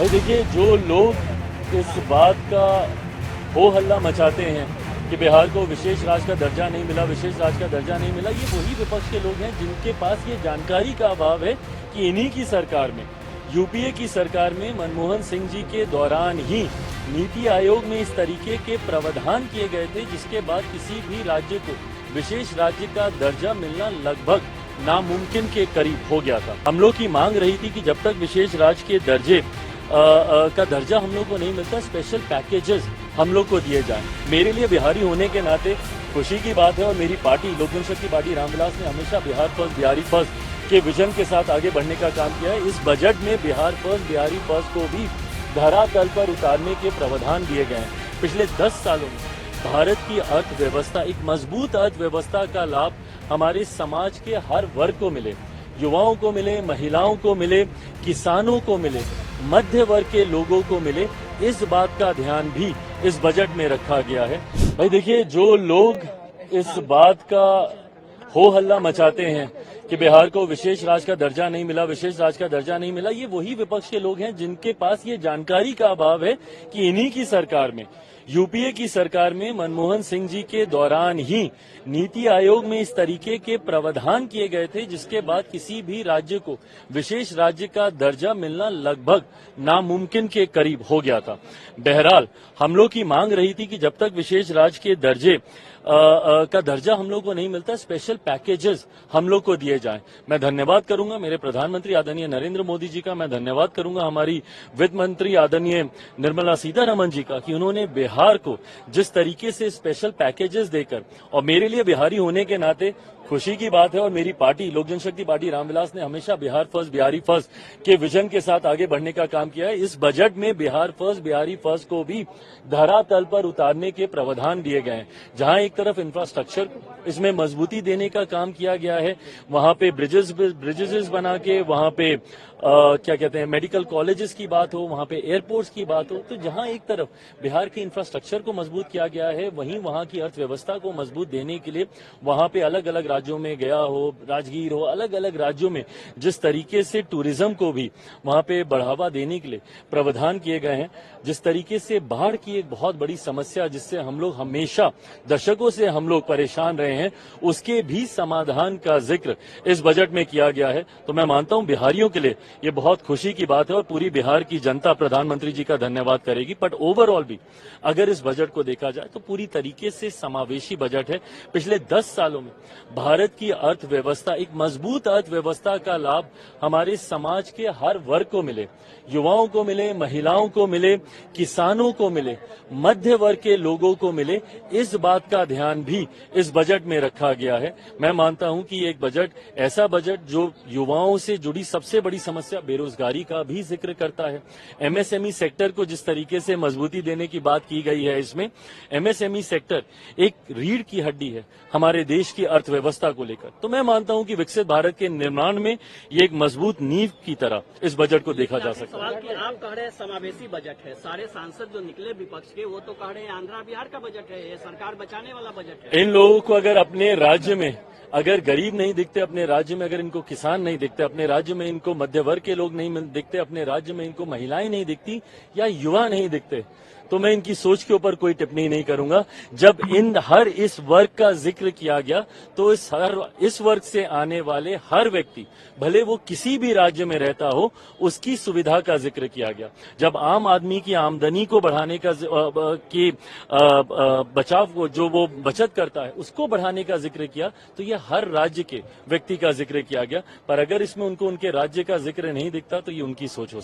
भाई देखिए, जो लोग इस बात का हो हल्ला मचाते हैं कि बिहार को विशेष राज्य का दर्जा नहीं मिला, विशेष राज्य का दर्जा नहीं मिला, ये वही विपक्ष के लोग हैं जिनके पास ये जानकारी का अभाव है कि इन्हीं की सरकार में, यूपीए की सरकार में मनमोहन सिंह जी के दौरान ही नीति आयोग में इस तरीके के प्रावधान किए गए थे जिसके बाद किसी भी राज्य को विशेष राज्य का दर्जा मिलना लगभग नामुमकिन के करीब हो गया था। हम लोग की मांग रही थी कि जब तक विशेष राज्य के दर्जे का दर्जा हम लोग को नहीं मिलता, स्पेशल पैकेजेस हम लोग को दिए जाएं। मेरे लिए बिहारी होने के नाते खुशी की बात है और मेरी पार्टी लोक जनशक्ति पार्टी रामविलास ने हमेशा बिहार फर्स्ट बिहारी फर्स्ट के विजन के साथ आगे बढ़ने का काम किया है। इस बजट में बिहार फर्स्ट बिहारी फर्स्ट को भी धरातल पर उतारने के प्रावधान दिए गए हैं। पिछले 10 सालों में भारत की अर्थव्यवस्था, एक मजबूत अर्थव्यवस्था का लाभ हमारे समाज के हर वर्ग को मिले, युवाओं को मिले, महिलाओं को मिले, किसानों को मिले, मध्य वर्ग के लोगों को मिले, इस बात का ध्यान भी इस बजट में रखा गया है। भाई देखिए, जो लोग इस बात का हो हल्ला मचाते हैं कि बिहार को विशेष राज्य का दर्जा नहीं मिला, विशेष राज्य का दर्जा नहीं मिला, ये वही विपक्ष के लोग हैं जिनके पास ये जानकारी का अभाव है कि इन्हीं की सरकार में, यूपीए की सरकार में मनमोहन सिंह जी के दौरान ही नीति आयोग में इस तरीके के प्रावधान किए गए थे जिसके बाद किसी भी राज्य को विशेष राज्य का दर्जा मिलना लगभग नामुमकिन के करीब हो गया था। बहरहाल, हम लोग की मांग रही थी कि जब तक विशेष राज्य के दर्जे का दर्जा हम लोग को नहीं मिलता, स्पेशल पैकेजेस हम लोग को दिए जाएं। मैं धन्यवाद करूंगा मेरे प्रधानमंत्री आदरणीय नरेंद्र मोदी जी का, मैं धन्यवाद करूंगा हमारी वित्त मंत्री आदरणीय निर्मला सीतारमण जी का कि उन्होंने बिहार को जिस तरीके से स्पेशल पैकेजेस देकर, और मेरे लिए बिहारी होने के नाते खुशी की बात है और मेरी पार्टी लोक जनशक्ति पार्टी रामविलास ने हमेशा बिहार फर्स्ट बिहारी फर्स्ट के विजन के साथ आगे बढ़ने का काम किया है। इस बजट में बिहार फर्स्ट बिहारी फर्स्ट को भी धरातल पर उतारने के प्रावधान दिए गए हैं। जहां एक तरफ इंफ्रास्ट्रक्चर इसमें मजबूती देने का काम किया गया है, वहां पे ब्रिजेस बना के, वहां पे क्या कहते हैं, मेडिकल कॉलेजेस की बात हो, वहां पे एयरपोर्ट्स की बात हो, तो जहां एक तरफ बिहार के इंफ्रास्ट्रक्चर को मजबूत किया गया है, वहीं वहां की अर्थव्यवस्था को मजबूत देने के लिए वहां पे अलग अलग राज्यों में गया हो, राजगीर हो, अलग अलग राज्यों में जिस तरीके से टूरिज्म को भी वहां पे बढ़ावा देने के लिए प्रावधान किए गए हैं, जिस तरीके से बाढ़ की एक बहुत बड़ी समस्या जिससे हम लोग हमेशा दशकों से हम लोग परेशान रहे हैं, उसके भी समाधान का जिक्र इस बजट में किया गया है। तो मैं मानता हूं बिहारियों के लिए ये बहुत खुशी की बात है और पूरी बिहार की जनता प्रधानमंत्री जी का धन्यवाद करेगी। बट ओवरऑल भी अगर इस बजट को देखा जाए तो पूरी तरीके से समावेशी बजट है। पिछले 10 सालों में भारत की अर्थव्यवस्था, एक मजबूत अर्थव्यवस्था का लाभ हमारे समाज के हर वर्ग को मिले, युवाओं को मिले, महिलाओं को मिले, किसानों को मिले, मध्य वर्ग के लोगों को मिले, इस बात का ध्यान भी इस बजट में रखा गया है। मैं मानता हूं कि एक बजट, ऐसा बजट जो युवाओं से जुड़ी सबसे बड़ी समस्या बेरोजगारी का भी जिक्र करता है। एमएसएमई सेक्टर को जिस तरीके से मजबूती देने की बात की गई है, इसमें एमएसएमई सेक्टर एक रीढ़ की हड्डी है हमारे देश की अर्थव्यवस्था को लेकर। तो मैं मानता हूं कि विकसित भारत के निर्माण में ये एक मजबूत नींव की तरह इस बजट को देखा जा सकता है। सवाल कि आप कह रहे हैं समावेशी बजट है, सारे सांसद जो निकले विपक्ष के वो तो कह रहे हैं आंध्रा बिहार का बजट है, ये सरकार बचाने वाला बजट है। इन लोगों को अगर अपने राज्य में अगर गरीब नहीं दिखते, अपने राज्य में अगर इनको किसान नहीं दिखते, अपने राज्य में इनको मध्य वर्ग के लोग नहीं दिखते, अपने राज्य में इनको महिलाएं नहीं दिखती या युवा नहीं दिखते, तो मैं इनकी सोच के ऊपर कोई टिप्पणी नहीं करूंगा। जब इन हर इस वर्ग का जिक्र किया गया तो इस वर्ग से आने वाले हर व्यक्ति, भले वो किसी भी राज्य में रहता हो, उसकी सुविधा का जिक्र किया गया। जब आम आदमी की आमदनी को बढ़ाने का बचाव को, जो वो बचत करता है, उसको बढ़ाने का जिक्र किया, तो ये हर राज्य के व्यक्ति का जिक्र किया गया। पर अगर इसमें उनको उनके राज्य का जिक्र नहीं दिखता तो ये उनकी सोच हो